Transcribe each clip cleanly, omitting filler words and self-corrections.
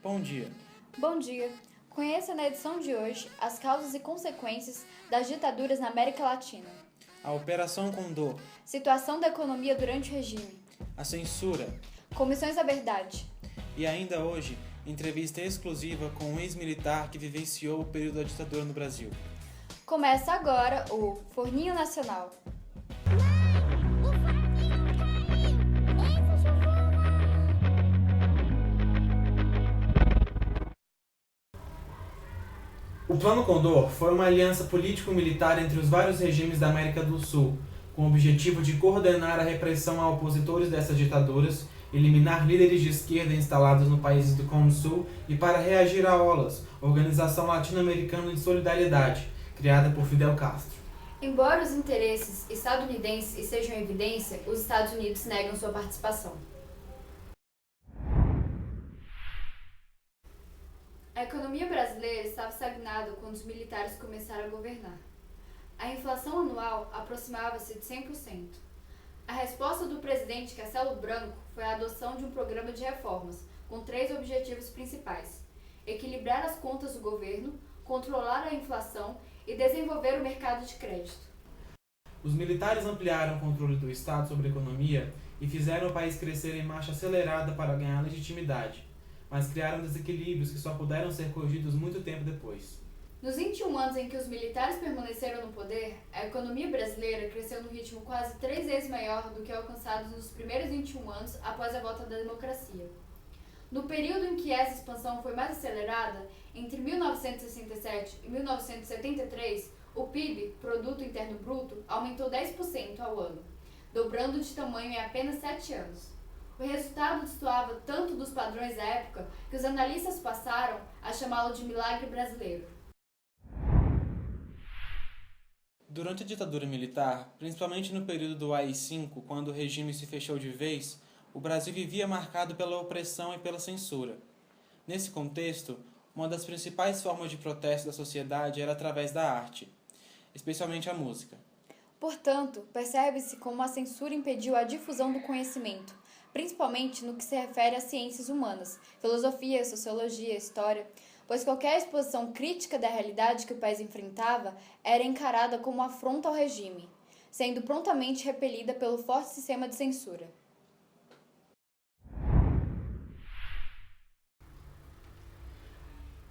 Bom dia. Bom dia. Conheça na edição de hoje as causas e consequências das ditaduras na América Latina. A Operação Condor. Situação da economia durante o regime. A censura. Comissões da verdade. E ainda hoje, entrevista exclusiva com um ex-militar que vivenciou o período da ditadura no Brasil. Começa agora o Forninho Nacional. O Plano Condor foi uma aliança político-militar entre os vários regimes da América do Sul, com o objetivo de coordenar a repressão a opositores dessas ditaduras, eliminar líderes de esquerda instalados no países do Cone Sul e para reagir à OLAS, Organização Latino-Americana de Solidariedade, criada por Fidel Castro. Embora os interesses estadunidenses estejam em evidência, os Estados Unidos negam sua participação. A economia brasileira estava estagnada quando os militares começaram a governar. A inflação anual aproximava-se de 100%. A resposta do presidente Castelo Branco foi a adoção de um programa de reformas, com 3 objetivos principais: equilibrar as contas do governo, controlar a inflação e desenvolver o mercado de crédito. Os militares ampliaram o controle do Estado sobre a economia e fizeram o país crescer em marcha acelerada para ganhar legitimidade, mas criaram desequilíbrios que só puderam ser corrigidos muito tempo depois. Nos 21 anos em que os militares permaneceram no poder, a economia brasileira cresceu num ritmo quase 3 vezes maior do que alcançado nos primeiros 21 anos após a volta da democracia. No período em que essa expansão foi mais acelerada, entre 1967 e 1973, o PIB, Produto Interno Bruto, aumentou 10% ao ano, dobrando de tamanho em apenas 7 anos. O resultado destoava tanto dos padrões da época que os analistas passaram a chamá-lo de milagre brasileiro. Durante a ditadura militar, principalmente no período do AI-5, quando o regime se fechou de vez, o Brasil vivia marcado pela opressão e pela censura. Nesse contexto, uma das principais formas de protesto da sociedade era através da arte, especialmente a música. Portanto, percebe-se como a censura impediu a difusão do conhecimento, principalmente no que se refere às ciências humanas, filosofia, sociologia, história, pois qualquer exposição crítica da realidade que o país enfrentava era encarada como afronta ao regime, sendo prontamente repelida pelo forte sistema de censura.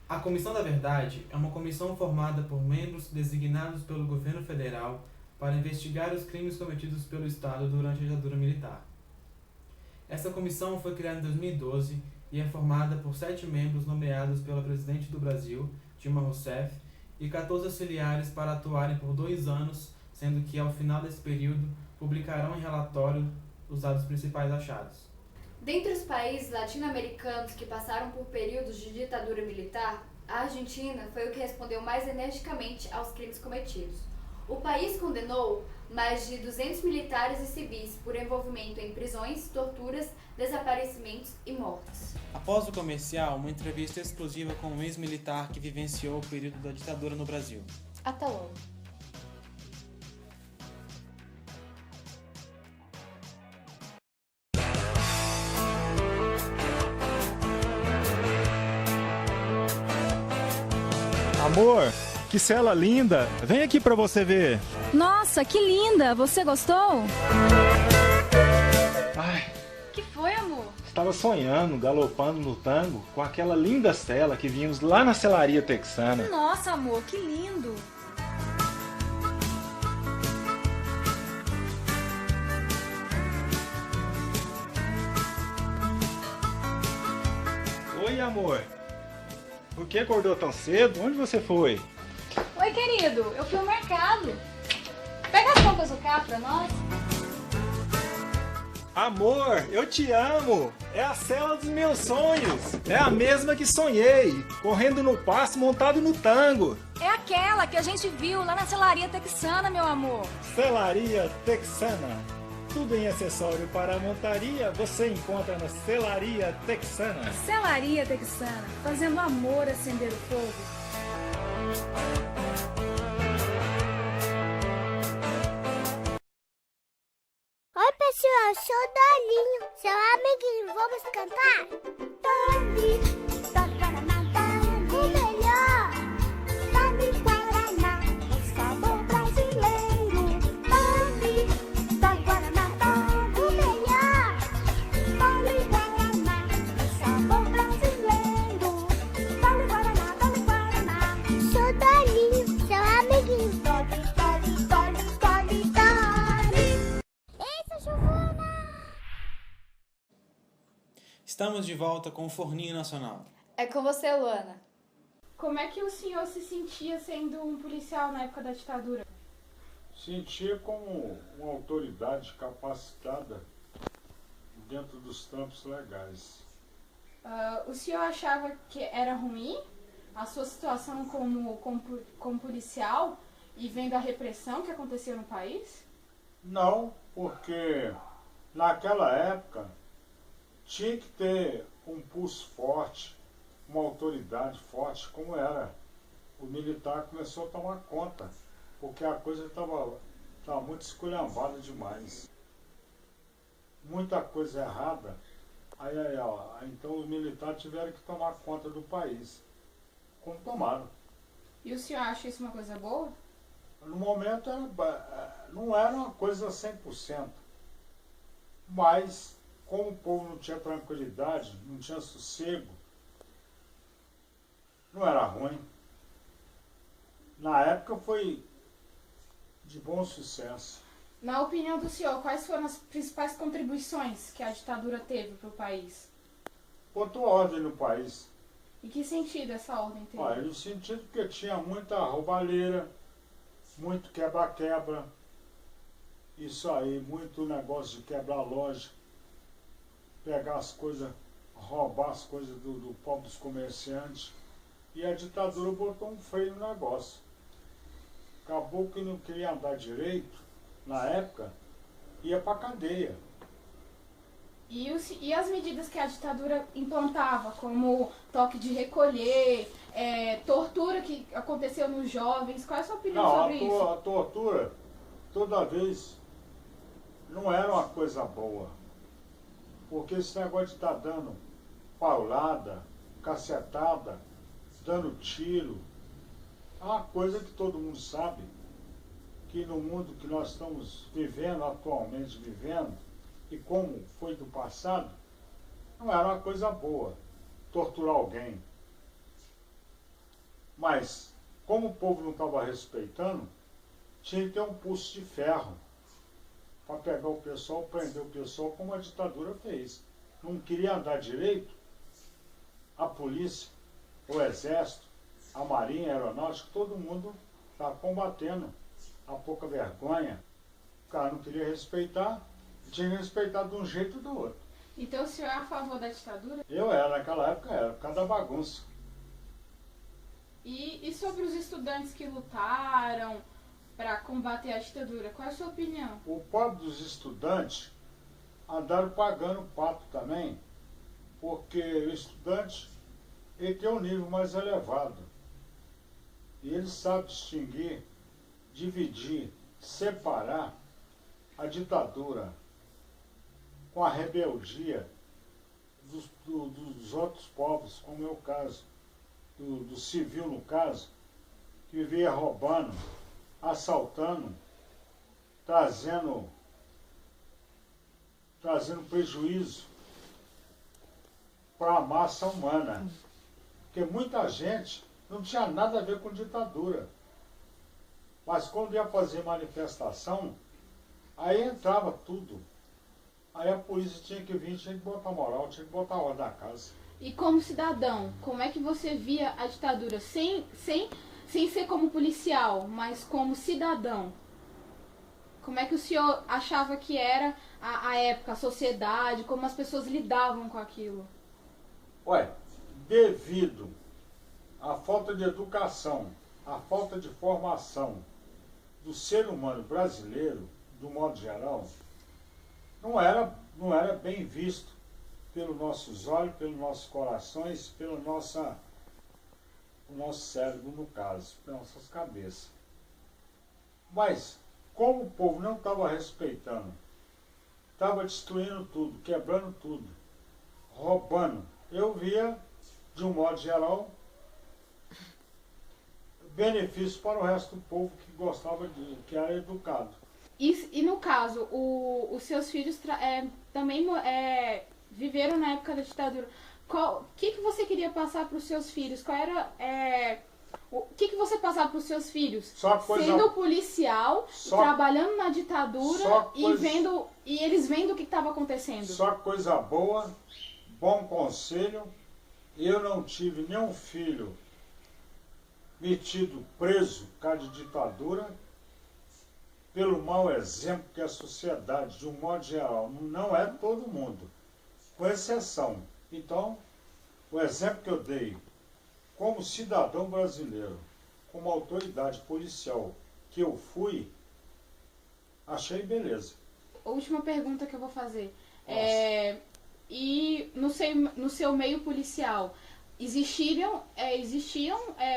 A Comissão da Verdade é uma comissão formada por membros designados pelo governo federal para investigar os crimes cometidos pelo Estado durante a ditadura militar. Essa comissão foi criada em 2012 e é formada por 7 membros nomeados pela presidente do Brasil, Dilma Rousseff, e 14 auxiliares para atuarem por 2 anos, sendo que, ao final desse período, publicarão em relatório os dados principais achados. Dentre os países latino-americanos que passaram por períodos de ditadura militar, a Argentina foi o que respondeu mais energicamente aos crimes cometidos. O país condenou mais de 200 militares e civis por envolvimento em prisões, torturas, desaparecimentos e mortes. Após o comercial, uma entrevista exclusiva com um ex-militar que vivenciou o período da ditadura no Brasil. Até logo. Amor, que cela linda! Vem aqui pra você ver. Nossa, que linda! Você gostou? Ai, Que foi, amor? estava sonhando, galopando no tango, com aquela linda cela que vimos lá na celaria texana. Nossa, amor, que lindo! Oi, amor. Por que acordou tão cedo? Onde você foi? Oi, querido, eu fui ao mercado. Pega as roupas do carro pra nós. Amor, eu te amo! É a cela dos meus sonhos! É a mesma que sonhei, correndo no passo montado no tango. É aquela que a gente viu lá na celaria texana, meu amor. Celaria Texana. Tudo em acessório para a montaria você encontra na Celaria Texana. Celaria texana, fazendo amor acender o fogo. Oi, pessoal, eu sou o Dolinho, seu amiguinho. Vamos cantar? Dolinho, Estamos de volta com o Forninho Nacional. É com você, Luana. Como é que o senhor se sentia sendo um policial na época da ditadura? Sentia como uma autoridade capacitada dentro dos trampos legais. O senhor achava que era ruim a sua situação como policial e vendo a repressão que acontecia no país? Não, porque naquela época tinha que ter um pulso forte, uma autoridade forte, como era. O militar começou a tomar conta, porque a coisa estava muito esculhambada demais. Muita coisa errada. Então os militares tiveram que tomar conta do país, como tomaram. E o senhor acha isso uma coisa boa? No momento não era uma coisa 100%, mas como o povo não tinha tranquilidade, não tinha sossego, não era ruim. Na época foi de bom sucesso. Na opinião do senhor, quais foram as principais contribuições que a ditadura teve para o país? Botou ordem no país. Em que sentido essa ordem teve? No sentido que tinha muita roubalheira, muito quebra-quebra, isso aí, muito negócio de quebrar loja, pegar as coisas, roubar as coisas do povo dos comerciantes. E a ditadura botou um freio no negócio. Acabou que não queria andar direito, na época, ia para cadeia. E as medidas que a ditadura implantava, como toque de recolher, tortura que aconteceu nos jovens, qual é a sua opinião sobre isso? A tortura, toda vez, não era uma coisa boa. Porque esse negócio de estar dando paulada, cacetada, dando tiro, é uma coisa que todo mundo sabe, que no mundo que nós estamos atualmente vivendo, e como foi do passado, não era uma coisa boa torturar alguém. Mas, como o povo não estava respeitando, tinha que ter um pulso de ferro para pegar o pessoal, prender o pessoal, como a ditadura fez. Não queria andar direito, a polícia, o exército, a marinha, a aeronáutica, todo mundo estava combatendo a pouca vergonha. O cara não queria respeitar, tinha que respeitar de um jeito ou do outro. Então o senhor é a favor da ditadura? Eu era, naquela época era, por causa da bagunça. E sobre os estudantes que lutaram para combater a ditadura, qual é a sua opinião? O pobre dos estudantes andaram pagando pato também, porque o estudante ele tem um nível mais elevado. E ele sabe distinguir, dividir, separar a ditadura com a rebeldia dos outros povos, como é o caso do civil, no caso, que vivia roubando, assaltando, trazendo prejuízo para a massa humana. Porque muita gente não tinha nada a ver com ditadura. Mas quando ia fazer manifestação, aí entrava tudo. Aí a polícia tinha que vir, tinha que botar moral, tinha que botar ordem na casa. E como cidadão, como é que você via a ditadura sem ser como policial, mas como cidadão? Como é que o senhor achava que era a época, a sociedade, como as pessoas lidavam com aquilo? Devido à falta de educação, à falta de formação do ser humano brasileiro, do modo geral, não era bem visto pelos nossos olhos, pelos nossos corações, pelo nosso cérebro, no caso, pelas nossas cabeças. Mas, como o povo não estava respeitando, estava destruindo tudo, quebrando tudo, roubando, eu via, de um modo geral, benefício para o resto do povo que gostava que era educado. E no caso, os seus filhos também viveram na época da ditadura. O que você queria passar para os seus filhos? O que você passava para os seus filhos? Sendo policial, trabalhando na ditadura e eles vendo o que estava acontecendo. Só coisa boa Como conselho, eu não tive nenhum filho metido preso por causa de ditadura, pelo mau exemplo que a sociedade, de um modo geral, não é todo mundo, com exceção. Então, o exemplo que eu dei como cidadão brasileiro, como autoridade policial que eu fui, achei beleza. Última pergunta que eu vou fazer. Nossa. E no seu meio policial, existiam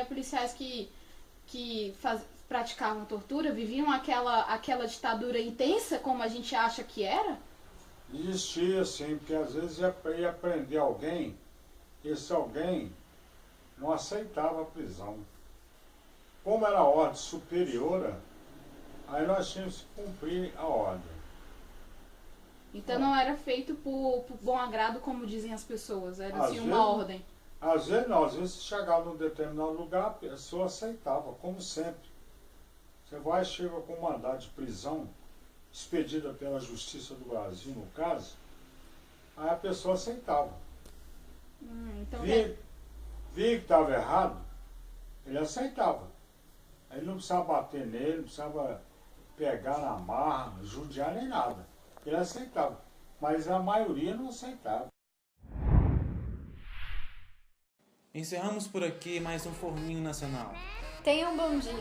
policiais que praticavam tortura, viviam aquela ditadura intensa como a gente acha que era? Existia, sim, porque às vezes ia prender alguém, esse alguém não aceitava a prisão. Como era ordem superior, aí nós tínhamos que cumprir a ordem. Então não era feito por bom agrado, como dizem as pessoas, era assim uma ordem. Às vezes não, às vezes você chegava num determinado lugar, a pessoa aceitava, como sempre. Você vai e chega com um mandado de prisão, expedida pela Justiça do Brasil, no caso, aí a pessoa aceitava. Então via que estava errado, ele aceitava. Ele não precisava bater nele, não precisava pegar na marra, judiar nem nada. Ele aceitava, mas a maioria não aceitava. Encerramos por aqui mais um Forninho Nacional. Tenha um bom dia.